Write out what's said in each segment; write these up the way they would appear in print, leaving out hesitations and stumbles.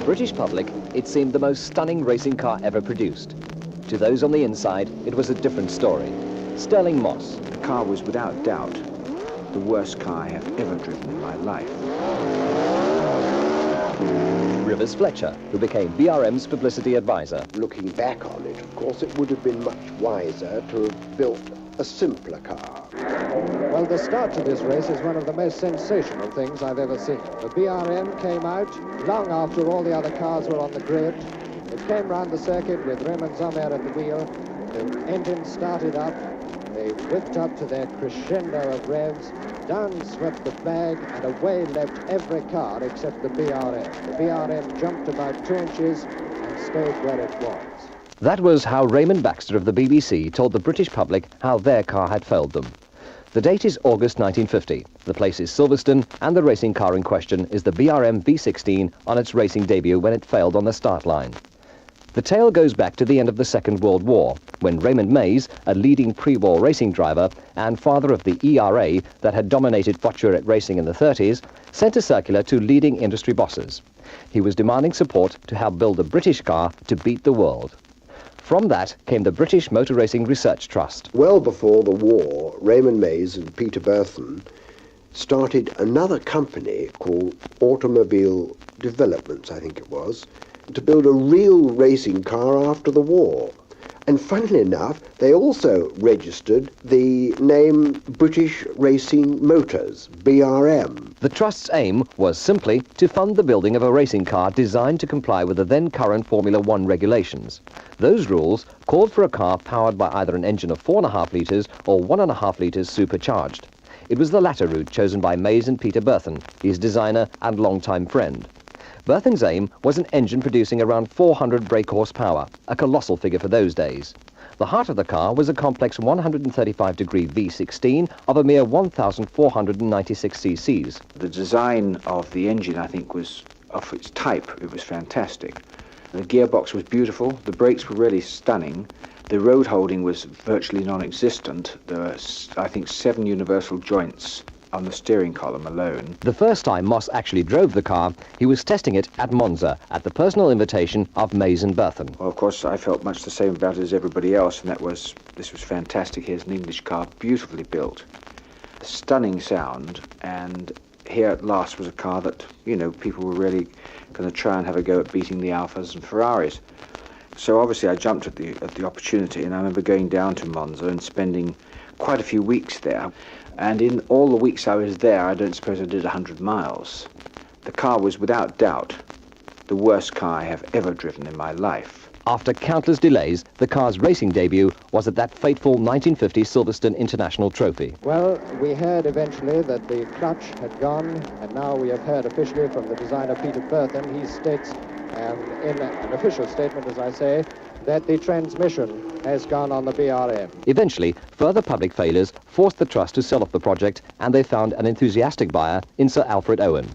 British public, it seemed the most stunning racing car ever produced. To those on the inside, it was a different story. Sterling Moss. The car was without doubt the worst car I have ever driven in my life. Rivers Fletcher, who became BRM's publicity advisor. Looking back on it, of course, it would have been much wiser to have built a simpler car. Well, the start to this race is one of the most sensational things I've ever seen. The BRM came out long after all the other cars were on the grid. It came round the circuit with Raymond Zomer at the wheel. The engine started up. They whipped up to their crescendo of revs. Down swept the flag, and away leapt every car except the BRM. The BRM jumped about 2 inches and stayed where it was. That was how Raymond Baxter of the BBC told the British public how their car had failed them. The date is August 1950. The place is Silverstone, and the racing car in question is the BRM V16 on its racing debut when it failed on the start line. The tale goes back to the end of the Second World War, when Raymond Mays, a leading pre-war racing driver and father of the ERA that had dominated voiturette racing in the 30s, sent a circular to leading industry bosses. He was demanding support to help build a British car to beat the world. From that came the British Motor Racing Research Trust. Well before the war, Raymond Mays and Peter Berthon started another company called Automobile Developments, I think it was, to build a real racing car after the war. And funnily enough, they also registered the name British Racing Motors, BRM. The Trust's aim was simply to fund the building of a racing car designed to comply with the then current Formula One regulations. Those rules called for a car powered by either an engine of 4.5 litres or 1.5 litres supercharged. It was the latter route chosen by Mays and Peter Berthon, his designer and longtime friend. Berthon's aim was an engine producing around 400 brake horsepower, a colossal figure for those days. The heart of the car was a complex 135-degree V16 of a mere 1,496 cc's. The design of the engine, I think, was of its type. It was fantastic. The gearbox was beautiful. The brakes were really stunning. The road holding was virtually non-existent. There were, I think, 7 universal joints on the steering column alone. The first time Moss actually drove the car, he was testing it at Monza at the personal invitation of Mays and Berthon. Well, of course, I felt much the same about it as everybody else, and this was fantastic. Here's an English car, beautifully built, stunning sound, and here at last was a car that, you know, people were really going to try and have a go at beating the Alfas and Ferraris. So obviously I jumped at the opportunity, and I remember going down to Monza and spending quite a few weeks there. And in all the weeks I was there, I don't suppose I did 100 miles. The car was without doubt the worst car I have ever driven in my life. After countless delays, the car's racing debut was at that fateful 1950 Silverstone International Trophy. Well, we heard eventually that the clutch had gone, and now we have heard officially from the designer Peter Berthon. He states, in an official statement, as I say, that the transmission has gone on the BRM. Eventually, further public failures forced the Trust to sell off the project, and they found an enthusiastic buyer in Sir Alfred Owen.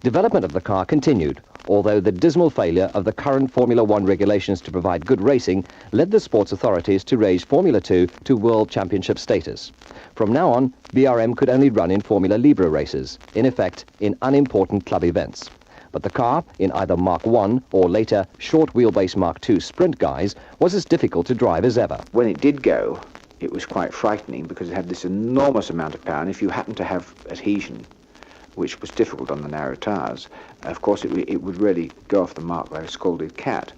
Development of the car continued, although the dismal failure of the current Formula One regulations to provide good racing led the sports authorities to raise Formula 2 to World Championship status. From now on, BRM could only run in Formula Libre races, in effect, in unimportant club events. But the car, in either Mark I or later short wheelbase Mark II sprint guise, was as difficult to drive as ever. When it did go, it was quite frightening because it had this enormous amount of power, and if you happened to have adhesion, which was difficult on the narrow tyres, of course it would really go off the mark like a scalded cat.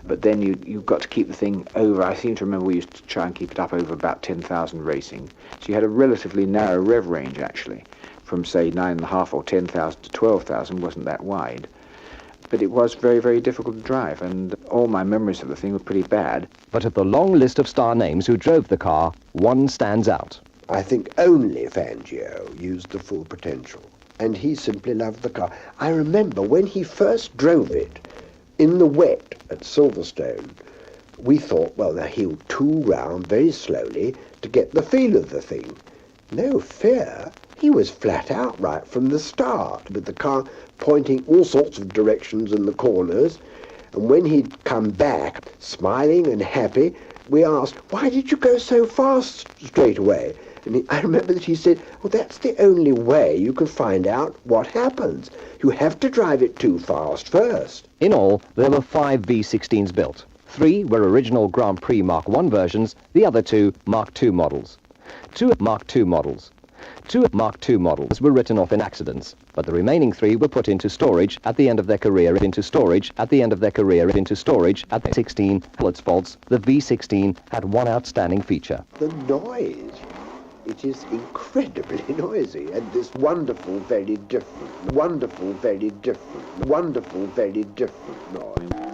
But then you've got to keep the thing over, I seem to remember we used to try and keep it up over about 10,000 racing. So you had a relatively narrow rev range actually, from say 9.5 or 10,000 to 12,000, wasn't that wide. But it was very, very difficult to drive, and all my memories of the thing were pretty bad. But of the long list of star names who drove the car, one stands out. I think only Fangio used the full potential, and he simply loved the car. I remember when he first drove it in the wet at Silverstone, we thought, well, now he'll tool round very slowly to get the feel of the thing. No fear. He was flat out right from the start, with the car pointing all sorts of directions in the corners. And when he'd come back, smiling and happy, we asked, why did you go so fast straight away? And I remember that he said, well, that's the only way you can find out what happens. You have to drive it too fast first. In all, there were 5 V16s built. 3 were original Grand Prix Mark I versions, the other 2 Mark II models. 2 Mark II models. 2 Mark II models were written off in accidents, but the remaining 3 were put into storage at the end of their career into storage at the end of their career into storage at the 16 its faults. The V16 had one outstanding feature. The noise. It is incredibly noisy, and this wonderful, very different noise.